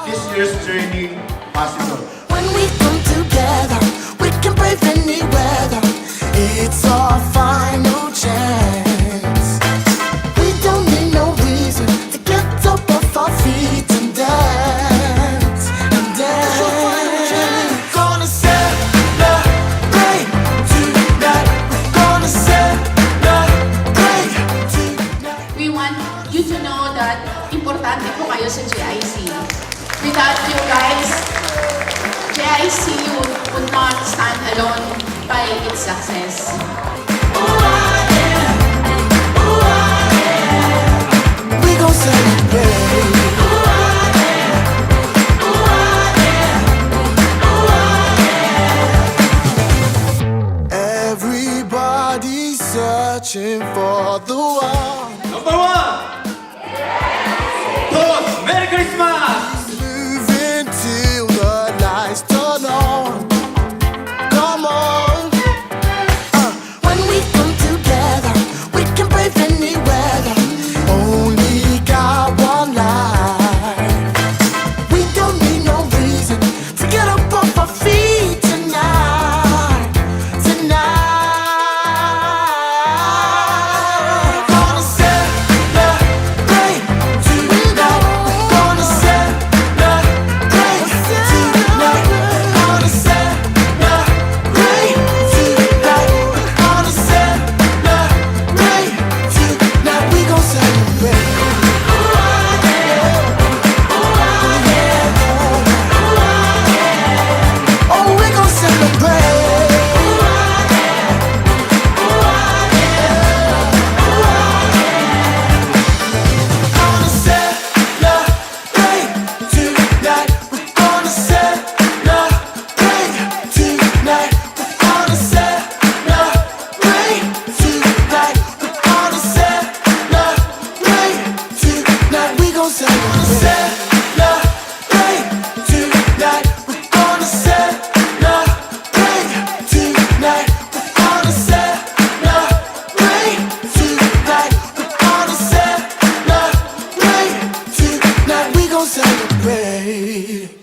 this year's journey possible. When we come together, we can brave any weather. It's our final chance. We don't need no reason to get up off our feet and dance, and dance. Gonna celebrate tonight. We're gonna celebrate tonight. We want you to know that importante po kayo sa JIC. Without you guys, JIC would not stand alone by its success. We gon' celebrate. Everybody's searching for the one. Number one! Toast! Merry Christmas! Moving till the lights turn on. Come on. When we come together, we can brave any weather. Only got one life. We don't need no reason to get up off our feet tonight. Tonight. Gonna celebrate tonight. Gonna celebrate tonight. Gonna celebrate tonight. Gonna celebrate tonight. We gon' celebrate. Oh, we gon' celebrate. Gonna celebrate tonight. We're gonna celebrate tonight. We're gonna celebrate tonight. We're gonna celebrate tonight. We gon' celebrate tonight. We're gonna celebrate tonight. We're gonna celebrate tonight. We're gonna celebrate tonight. We gon' celebrate.